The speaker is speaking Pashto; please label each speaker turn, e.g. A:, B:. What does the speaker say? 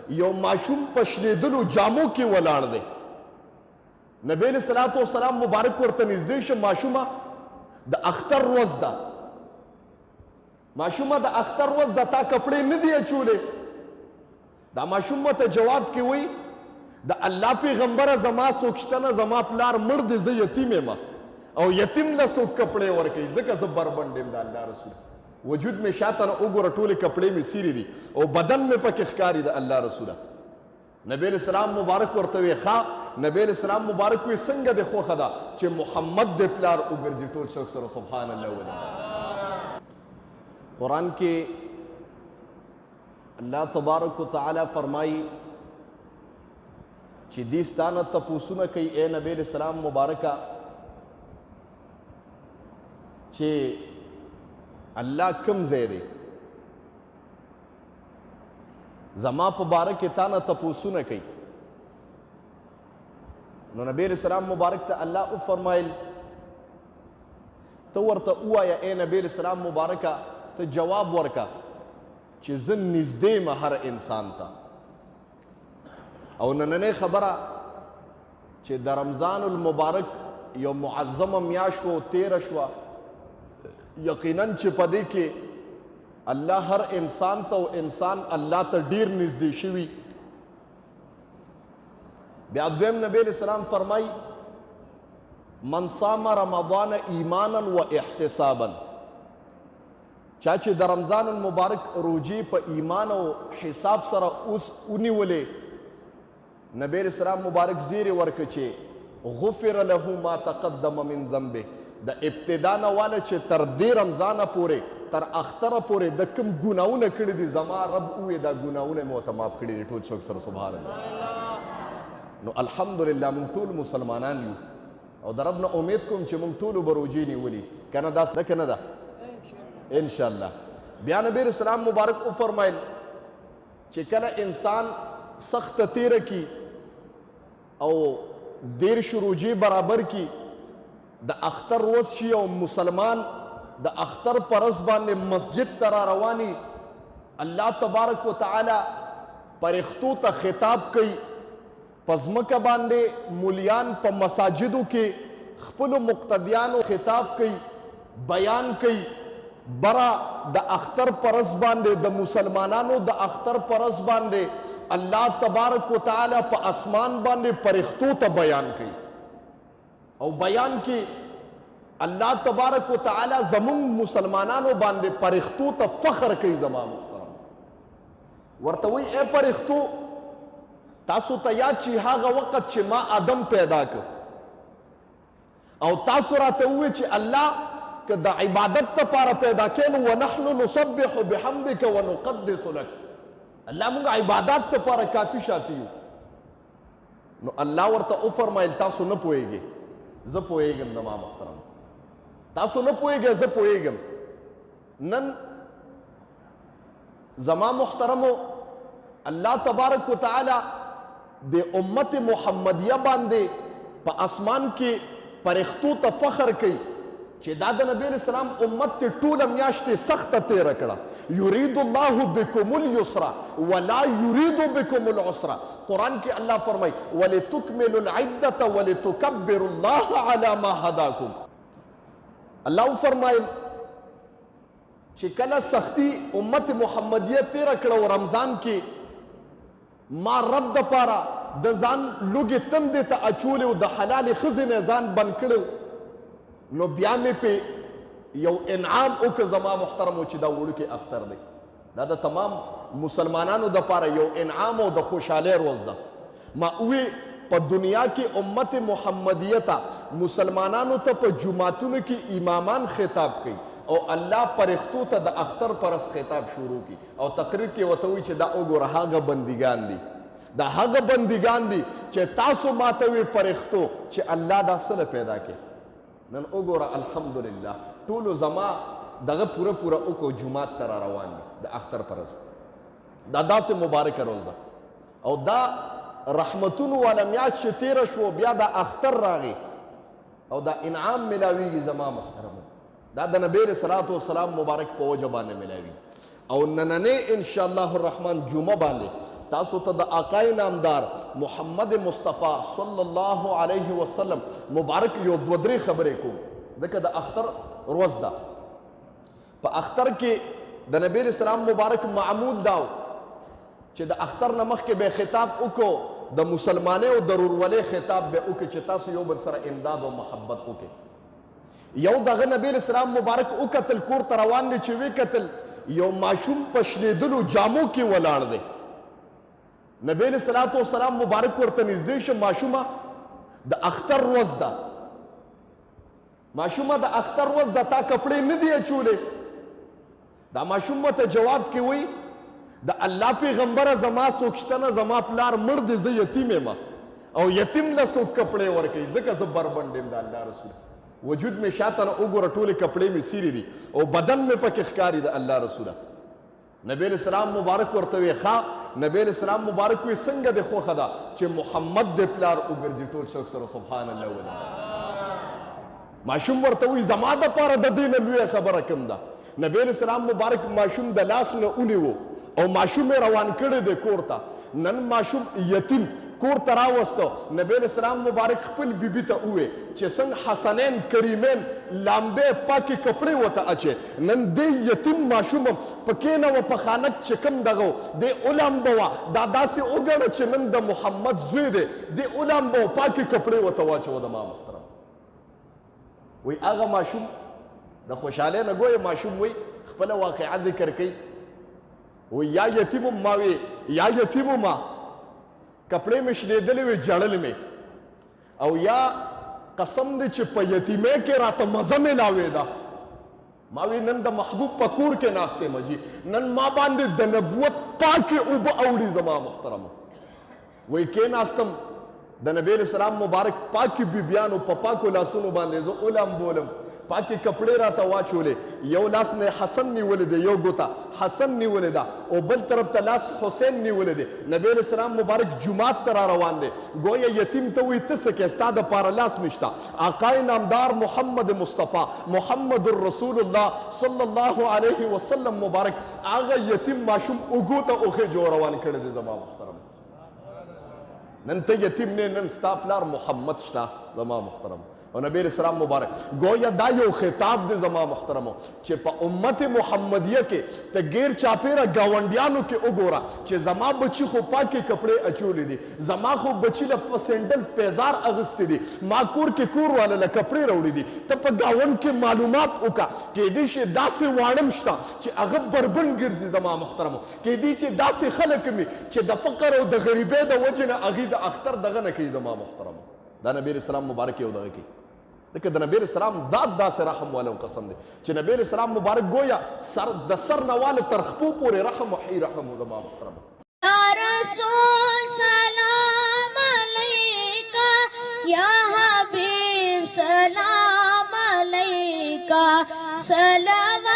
A: یو ماشوم په شنېدلو جامو کې ولاړ دی. نبی علیہ الصلوۃ والسلام مبارک ورته نږدې شه، ماشومه د اختر ورځ ده، ماشومه د اختر ورځ ده، تا کپړې نه دي اچولې. دا ماشوم ته جواب کې وایي د الله پیغمبره زما څوک شته نه، زما پلار مړ دی، زه یتیم یم او یتیم له څوک کپړې ورکوي، ځکه زه بربنډ یم د الله رسول. وجود مې شاته نه وګوره، ټولې کپړې مې سیرې دي او بدن مې پکې ښکاري د الله رسوله. نبی علیہ السلام مبارک ورته وی ښه. نبی علیہ السلام مبارک وی څنګه د خوښه ده چې محمد د پلار وګرځي ټول څوک سره. سبحان الله ولله. قرآن کې الله تبارک وتعالی فرمایي چې دې ستانه تپوسونه کوي اے نبی علیہ السلام مبارکه چې الله کوم ځای دی، زما په باره کې تا نه تپوسونه کوي. نو نبی علیہ السلام مبارک ته الله وفرمایل ته ورته ووایه اے نبی علیہ السلام مبارکه ته جواب ورکه چې زه نږدې یم هر انسان ته. او نننۍ خبره چې د رمضان المبارک یو معظمه میاشت و تیره شوه، یقینا چې په دې کې الله هر انسان ته او انسان الله ته ډیر نږدې شوي. بیا دویم نبی علیہ السلام فرمای من صام رمضان ایمانا و احتسابا، چا چې د رمضان المبارک روجې په ایمان او حساب سره اوس ونیولې، نبی علیہ السلام مبارک زیری ورکه چې غفر له ما تقدم من ذنبه، د ابتدا نه واله چې تر دې رمضانه پورې تر اختره پورې د کوم ګناونه کړي دي زما رب وې دا ګناونه مو ته معاف کړي دي ټول څوک سره. سبحان الله. نو الحمدلله موږ ټول مسلمانان یو او د رب نه امید کوم چې موږ ټول به روجې نیولي کنه، داسې ده کنه ده ان شاء الله. بیا نبی رسول الله مبارک وفرمایل چې کله انسان سخت تیره کی او دیر شروجی برابر کی د اختر روز شي او مسلمان د اختر پرز باندې مسجد ته را رواني، الله تبارک وتعالی پرښتو ته خطاب کوي، پزمکه باندې مولیان په مساجدو کې خپل مقتدیانو خطاب کوي، بیان کوي. برا د اختر پرز باندې د مسلمانانو د اختر پرز باندې الله تبارک وتعالی په اسمان باندې پرښتو ته بیان کوي او بیان کې الله تبارک وتعالی زمون مسلمانانو باندې پرښتو ته فخر کوي. زما محترم ورته وی اے پرښتو تاسو ته یاد چې هغه وخت چې ما آدم پیدا کړ او تاسو راته وی چې الله که د عبادت لپاره پیدا کړو ونحن نسبح بحمدک ونقدس لك، الله موږ عبادت لپاره کافي شافي یو. نو الله ورته وفرمایل تاسو نه پوهیږئ، زه پوهیږم. زما محترم تاسو نه پوهیږئ، زه پوهیږم. نن زما محترمو الله تبارک وتعالی د امت محمدیه باندې په اسمان کې پرښتو ته فخر کوي چې دا د نبی علیہ السلام امت ته ټوله میاشتې سخته تیره کړه. یرید الله بکم اليسر ولا یرید بکم العسر. قرآن کې الله فرمای ولتکملوا العدة ولتکبروا الله على ما هداکم. الله فرمایل چې کله سختی امت محمدیه تیره کړه او رمضان کې ما رب د پاره د ځان لوګې تندې ته اچولې او د حلال ښځې نه ځان بند کړو، نو بیا مې په یو انعام وکړ زما محترمو چې دا وړوکی اختر دی، دا د تمام مسلمانانو دپاره یو انعام او د خوشحالۍ ورځ ده. ما وی په دنیا کې امت محمدیه ته مسلمانانو ته په جماعتونو کې امامان خطاب کوي او الله پرښتو ته د اختر پرس خطاب شروع کی او تقریر کې ورته وایي چې دا وګوره هغه بندګان دي، دا هغه بندګان دي چې تاسو ماته وی پرښتو چې الله دا څه پیدا کړي. نن وګوره الحمدلله ټولو زما دغه پوره پوره وکړو جومات ته را روان دي د اختر پر ورځ. دا داسې مبارکه ورځ ده او دا رحمتونو والا میاشت چې تیره شو بیا دا اختر راغی او دا انعام ملاویږي زما محترمو. دا د نبی علیہ الصلوۃ والسلام مبارک په وجه باندې ملاوي او نننې ان شاء الله الرحمن جمعه باندې تاسو ته د آقای نامدار محمد مصطفی صلی الله علیه وسلم مبارک یو دوه درې خبرې کوم ځکه د اختر ورځ ده. په اختر کې د نبی اسلام مبارک معمول داو چې د اختر نه مخکې به خطاب وکړو، د مسلمانۍ او د ورورولۍ خطاب به وکړي چې تاسو یو بل سره امداد او محبت وکړي. یو دغه نبی اسلام مبارک وکتل، کور ته روان دی چې وی کتل یو ماشوم په شنېدلو جامو کې ولاړ دی. نبی علیه الصلاة والسلام مبارک ورته نږدې شه، ماشومه د اختر ورځ ده، ماشومه د اختر ورځ ده، تا کپړې نه دي اچولې؟ دا ماشوم ته جواب کې وی د الله پیغمبره زما څوک شته نه، زما پلار مړ دی، زه یتیم یم او یتیم له څوک کپړې ورکوي، ځکه زه بربنډ یم د الله رسول. وجود مې شاته نه وګوره، ټولې کپړې مې سیرې دي او بدن مې پکې ښکاري د الله رسوله. نبی علیه السلام مبارک ورته وی ښه. نبی علیه السلام مبارک وی څنګه دې خوښه ده چې محمد دې پلار وګرځي ټول څوک سره سبحان الله ولیکم. ماشوم ورته وی زما دپاره د دې نه لویه خبره کوم ده. نبی علیه السلام مبارک ماشوم د لاس نه ونیو او ماشوم یې روان کړی دی کور ته. نن ماشوم یتیم کور ته راوسته. نبی علیه السلام مبارک خپل بیبي ته ووې چې څنګه حسنین کریمین لامبې پاکې کپړې ورته اچې، نن دې یتیم ماشوم په کېنوه په خانه چې کوم دغه و دې ولامبوه، دا داسې وګڼه چې نن د محمد زوی دی، دې ولامبوه پاکې کپړې ورته واچوه. د ما محترم وی هغه ماشوم د خوشحالۍ نه ګویه ماشوم وی خپله واقعه ذکر کوي، وی یا یتیم ما وی یا یتیم ما کپړې مې شلېدلې وې جړلې مې، او یا قسم دی چې په یتیمۍ کې راته مزه میلاوېده. ما وی نن د محبوب په کور کې ناست یم جي، نن ما باندې د نبوت پاکې اوبه اوړي. زما محترمه وی کېناستم، د نبی علیه السلام مبارک پاکې بیبیانو په پاکو لاسونو باندې زه ولامبولم، پاکې کپړې راته واچولې. یو لاس نه حسن نیولې دی، یو ګوته حسن نیولې ده او بل طرف ته لاس حسین نیولې دی. نبی علیه السلام مبارک جومات ته را روان دی. گویا یتیم ته وایي ته څه کې ستا دپاره لاس نشته. آقای نامدار محمد مصطفی محمد رسول الله صلی الله علیه وسلم مبارک هغه یتیم ماشوم اوږو ته اوښې جو روان کړی دی. زما محترم نن ته یتیم نه، نن ستا پلار محمد شته. زما محترم او نبی اسلام مبارک گویا دا یو خطاب دی زما محترمو چې په امت محمدیه کې ته غیر چاپیره گاونډیانو کې وګوره چې زما بچی خو پاکې کپړې اچولې دي، زما خو بچی له په سینډل پیزار اغوستې دي، ما کور کې کور والا له کپړې راوړي دي. ته په ګاونډ کې معلومات وکړه، کیدای شي داسې واړم شته چې هغه بربند ګرځي. زما محترمو کیدای شي داسې خلک مي چې د فقر او د غریبۍ د وجې نه هغوی د اختر دغه نه کوي. زما محترمو دا نبی اسلام مبارک یو دغه کوي، لکه د نبی اسلام ذات داسې رحم والا قسم دی چې نبی اسلام مبارک گویا د سر نه واله تر خپو پورې رحم وحی رحم و. زما محترم
B: یا رسول سلام علیکا، یا حبیب سلام علیکا، سلام